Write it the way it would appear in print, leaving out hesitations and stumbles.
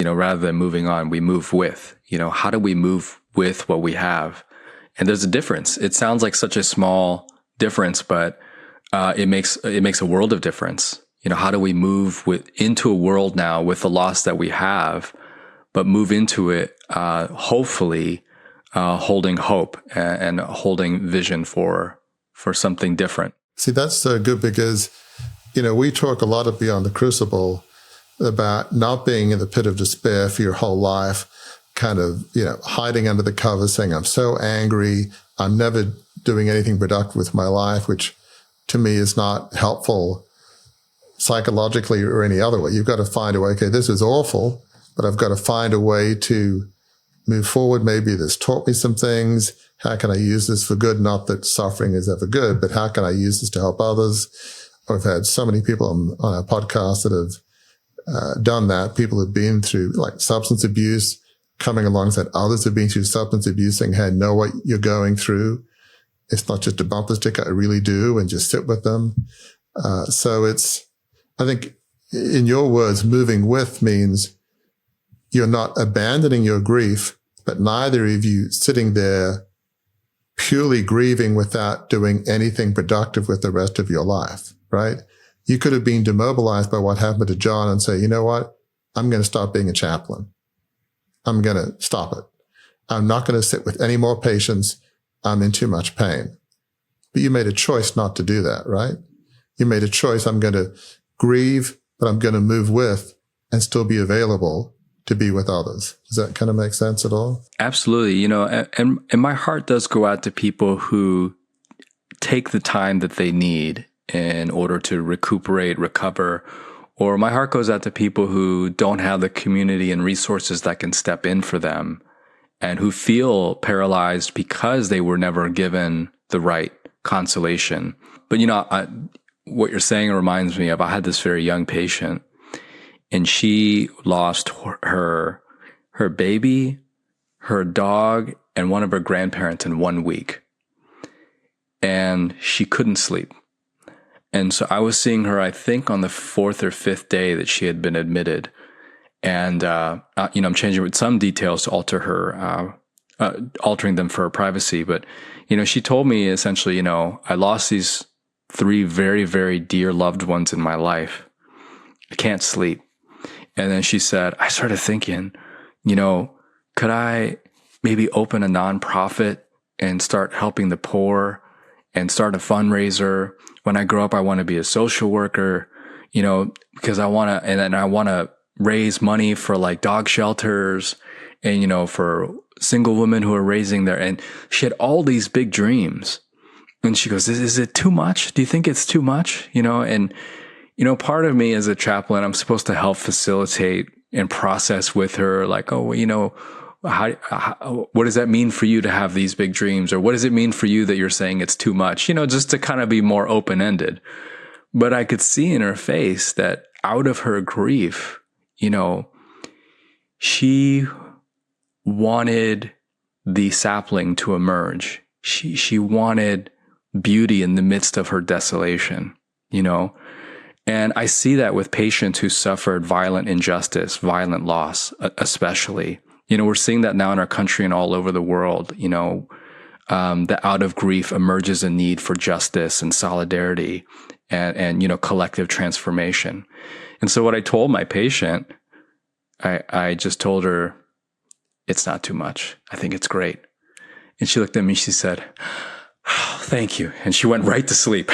rather than moving on, we move with. How do we move with what we have? And there's a difference. It sounds like such a small difference, but it makes a world of difference. How do we move into a world now with the loss that we have, but move into it, hopefully, holding hope and holding vision for something different. See, that's so good because, we talk a lot of Beyond the Crucible about not being in the pit of despair for your whole life, kind of, hiding under the cover saying, I'm so angry, I'm never doing anything productive with my life, which to me is not helpful psychologically or any other way. You've got to find a way, okay, this is awful, but I've got to find a way to move forward. Maybe this taught me some things. How can I use this for good? Not that suffering is ever good, but how can I use this to help others? I've had so many people on our podcast that have done that. People have been through like substance abuse, coming alongside others who've been through substance abuse, saying, hey, I know what you're going through. It's not just a bumper sticker. I really do. And just sit with them. So I think in your words, moving with means you're not abandoning your grief, but neither of you sitting there purely grieving without doing anything productive with the rest of your life, right? You could have been demobilized by what happened to John and say, you know what? I'm going to stop being a chaplain. I'm going to stop it. I'm not going to sit with any more patients. I'm in too much pain. But you made a choice not to do that, right? You made a choice. I'm going to grieve, but I'm going to move with and still be available to be with others. Does that kind of make sense at all? Absolutely. And my heart does go out to people who take the time that they need in order to recuperate, recover. Or my heart goes out to people who don't have the community and resources that can step in for them and who feel paralyzed because they were never given the right consolation. But, what you're saying reminds me of, I had this very young patient and she lost her baby, her dog, and one of her grandparents in 1 week. And she couldn't sleep. And so I was seeing her, I think, on the 4th or 5th day that she had been admitted. And, I'm changing with some details to altering them for her privacy. But, she told me essentially, I lost these 3 very, very dear loved ones in my life. I can't sleep. And then she said, I started thinking, could I maybe open a nonprofit and start helping the poor and start a fundraiser? When I grow up, I want to be a social worker, because I want to raise money for like dog shelters and, for single women who are raising their, and she had all these big dreams. And she goes, is it too much? Do you think it's too much? And part of me as a chaplain, I'm supposed to help facilitate and process with her, like, oh, what does that mean for you to have these big dreams? Or what does it mean for you that you're saying it's too much? Just to kind of be more open-ended. But I could see in her face that out of her grief, she wanted the sapling to emerge. She wanted beauty in the midst of her desolation, And I see that with patients who suffered violent injustice, violent loss, especially. We're seeing that now in our country and all over the world, that out of grief emerges a need for justice and solidarity and collective transformation. And so what I told my patient, I just told her, it's not too much. I think it's great. And she looked at me, she said, oh, thank you. And she went right to sleep.